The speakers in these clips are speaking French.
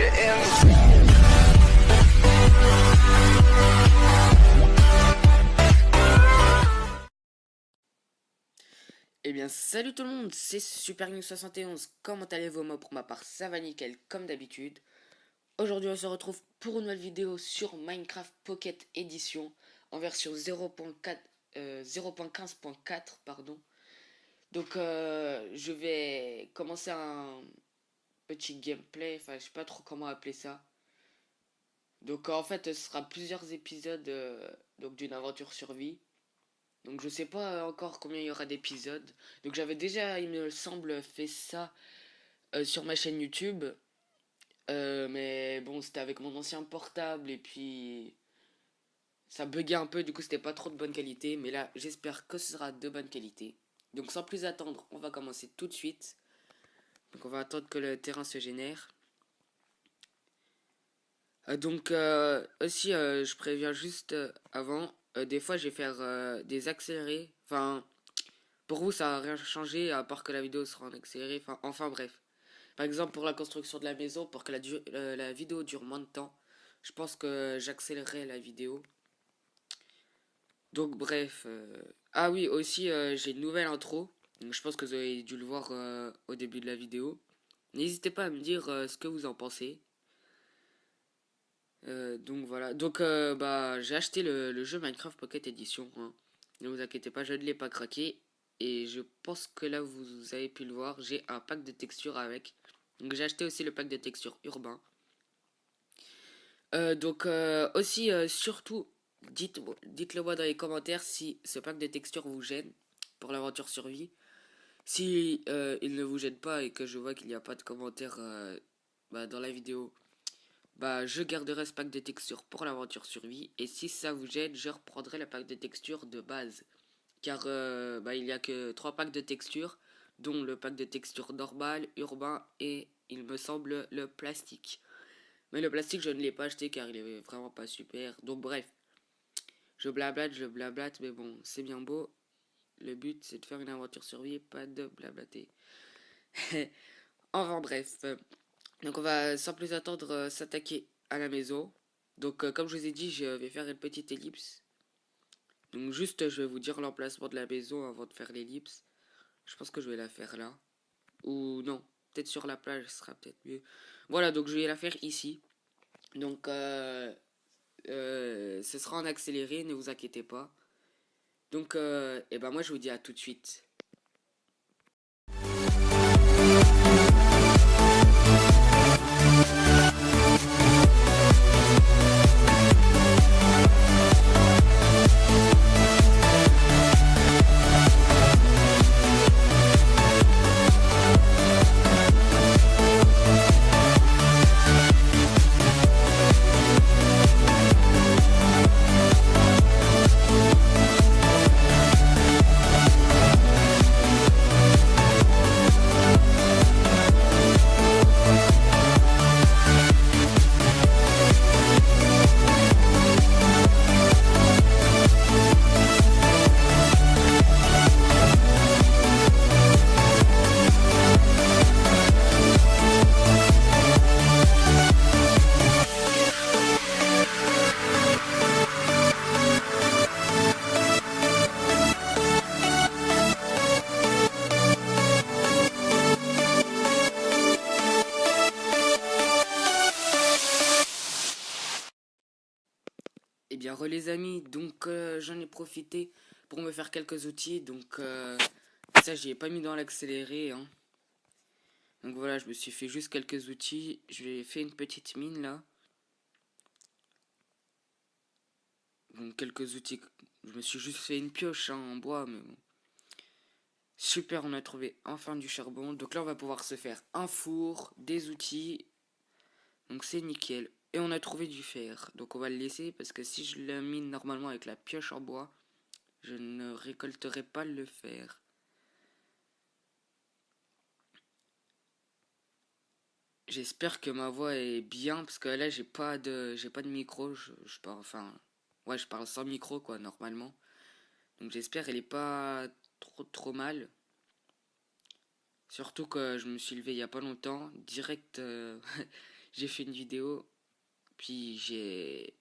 you in. Eh bien, salut tout le monde, c'est SuperNews71. Comment allez-vous? Moi, pour ma part, ça va nickel, comme d'habitude. Aujourd'hui, on se retrouve pour une nouvelle vidéo sur Minecraft Pocket Edition en version 0.4, 0.15.4, pardon. Donc, je vais commencer un petit gameplay, enfin, je sais pas trop comment appeler ça. Donc, en fait, ce sera plusieurs épisodes donc d'une aventure survie. Donc je sais pas encore combien il y aura d'épisodes. Donc j'avais déjà, il me semble, fait ça sur ma chaîne YouTube. Mais bon, c'était avec mon ancien portable et puis ça buguait un peu, du coup c'était pas trop de bonne qualité. Mais là, j'espère que ce sera de bonne qualité. Donc sans plus attendre, on va commencer tout de suite. Donc on va attendre que le terrain se génère. Aussi, je préviens juste avant, des fois je vais faire des accélérés. Enfin, pour vous, ça n'a rien changé à part que la vidéo sera en accéléré. Enfin bref. Par exemple, pour la construction de la maison, pour que la vidéo dure moins de temps, je pense que j'accélérerai la vidéo. Donc bref. Ah oui, aussi, j'ai une nouvelle intro. Donc, je pense que vous avez dû le voir au début de la vidéo. N'hésitez pas à me dire ce que vous en pensez. Donc voilà. Donc bah j'ai acheté le jeu Minecraft Pocket Edition, hein. Ne vous inquiétez pas, je ne l'ai pas craqué. Et je pense que là vous avez pu le voir, j'ai un pack de textures avec. Donc j'ai acheté aussi le pack de textures urbain. Aussi surtout dites-le moi dans les commentaires si ce pack de textures vous gêne pour l'aventure survie. Si il ne vous gêne pas et que je vois qu'il n'y a pas de commentaires dans la vidéo, bah je garderai ce pack de textures pour l'aventure survie. Et si ça vous gêne, je reprendrai le pack de textures de base. Car il n'y a que 3 packs de textures, dont le pack de textures normal, urbain et il me semble le plastique. Mais le plastique je ne l'ai pas acheté car il est vraiment pas super. Donc bref, je blablate, mais bon, c'est bien beau. Le but c'est de faire une aventure survie, pas de blablater. Enfin bref. Donc on va sans plus attendre s'attaquer à la maison. Donc comme je vous ai dit, je vais faire une petite ellipse. Donc juste je vais vous dire l'emplacement de la maison avant de faire l'ellipse. Je pense que je vais la faire là. Ou non, peut-être sur la plage, ce sera peut-être mieux. Voilà, donc je vais la faire ici. Donc ce sera en accéléré, ne vous inquiétez pas. Donc et ben moi je vous dis à tout de suite. Eh bien, les amis, donc j'en ai profité pour me faire quelques outils. Donc, ça, j'y ai pas mis dans l'accéléré, hein. Donc voilà, je me suis fait juste quelques outils. J'ai fait une petite mine là. Donc, quelques outils. Je me suis juste fait une pioche hein, en bois, mais bon. Super, on a trouvé enfin du charbon. Donc là, on va pouvoir se faire un four, des outils. Donc, c'est nickel. Et on a trouvé du fer. Donc, on va le laisser parce que si je le mine normalement avec la pioche en bois, je ne récolterai pas le fer. J'espère que ma voix est bien parce que là j'ai pas de micro, je parle enfin ouais, je parle sans micro quoi normalement. Donc j'espère elle est pas trop mal. Surtout que je me suis levé il y a pas longtemps, direct j'ai fait une vidéo, puis j'ai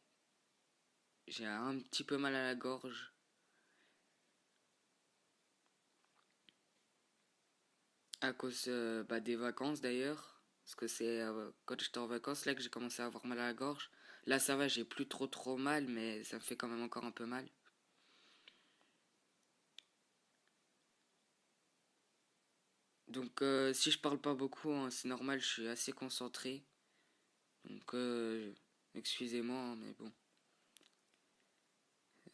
un petit peu mal à la gorge. À cause des vacances d'ailleurs. Parce que c'est quand j'étais en vacances là que j'ai commencé à avoir mal à la gorge. Là ça va, j'ai plus trop mal, mais ça me fait quand même encore un peu mal. Donc si je parle pas beaucoup, hein, c'est normal, je suis assez concentré. Donc excusez-moi, hein, mais bon.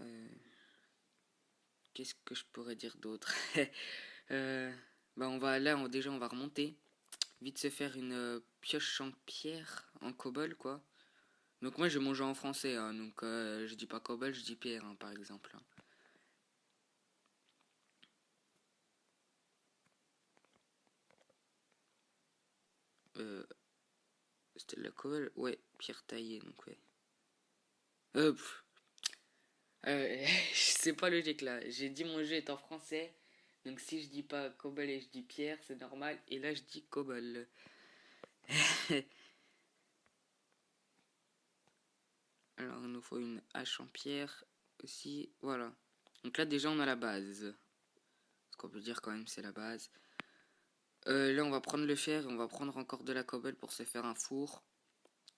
Euh, Qu'est-ce que je pourrais dire d'autre? euh, on va là, déjà on va remonter. Vite se faire une pioche en pierre, en cobble quoi. Donc moi j'ai mon jeu en français, hein, donc je dis pas cobble, je dis pierre hein, par exemple, hein. Euh, C'était de la cobble? Ouais, pierre taillée, donc ouais. Pff, c'est pas logique là. J'ai dit mon jeu est en français. Donc si je dis pas cobble et je dis pierre, c'est normal. Et là je dis cobble. Alors il nous faut une hache en pierre aussi. Voilà. Donc là déjà on a la base. Ce qu'on peut dire quand même c'est la base. Là on va prendre le fer et on va prendre encore de la cobble pour se faire un four.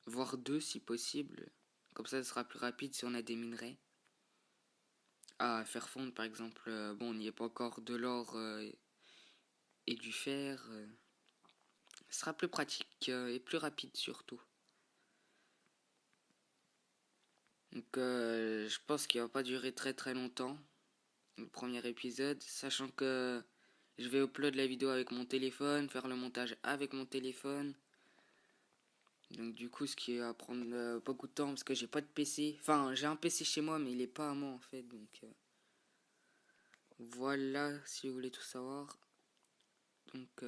Voire deux si possible. Comme ça ce sera plus rapide si on a des minerais à faire fondre par exemple. Bon, on n'y est pas encore de l'or et du fer. Ce sera plus pratique et plus rapide surtout. Donc je pense qu'il va pas durer très longtemps le premier épisode, sachant que je vais upload la vidéo avec mon téléphone, faire le montage avec mon téléphone. Donc du coup ce qui va prendre beaucoup de temps parce que j'ai pas de PC. Enfin j'ai un PC chez moi mais il est pas à moi en fait donc voilà si vous voulez tout savoir. Donc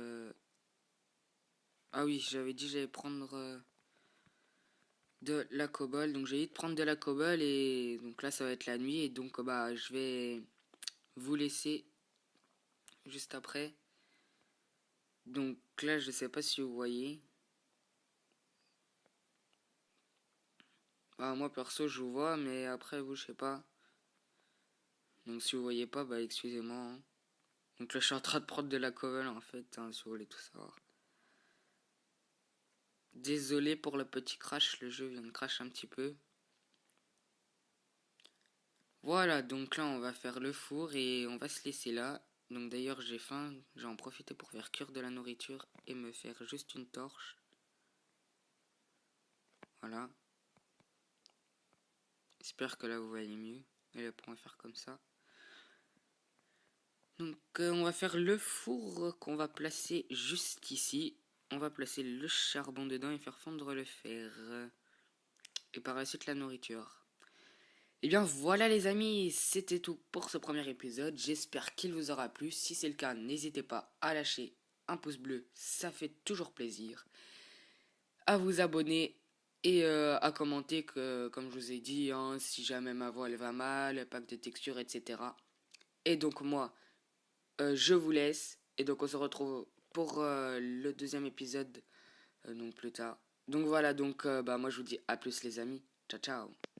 ah oui j'avais dit j'allais prendre de la cobble. Donc j'ai dit de prendre de la cobble et donc là ça va être la nuit et donc je vais vous laisser juste après. Donc là je sais pas si vous voyez. Moi perso je vous vois mais après vous je sais pas. Donc si vous voyez pas excusez-moi, hein. Donc là je suis en train de prendre de la cobble en fait hein, si vous voulez tout savoir. Désolé pour le petit crash, le jeu vient de crash un petit peu. Voilà, donc là on va faire le four et on va se laisser là. Donc d'ailleurs j'ai faim, j'ai en profité pour faire cuire de la nourriture et me faire juste une torche. Voilà. J'espère que là vous voyez mieux. Et là on va faire comme ça. Donc on va faire le four qu'on va placer juste ici. On va placer le charbon dedans et faire fondre le fer. Et par la suite la nourriture. Et bien voilà les amis, c'était tout pour ce premier épisode. J'espère qu'il vous aura plu. Si c'est le cas, n'hésitez pas à lâcher un pouce bleu, ça fait toujours plaisir. À vous abonner et à commenter que, comme je vous ai dit, hein, si jamais ma voix elle va mal, pack de texture, etc. Et donc moi, je vous laisse. Et donc on se retrouve pour le deuxième épisode donc plus tard. Donc voilà, donc moi je vous dis à plus les amis. Ciao ciao.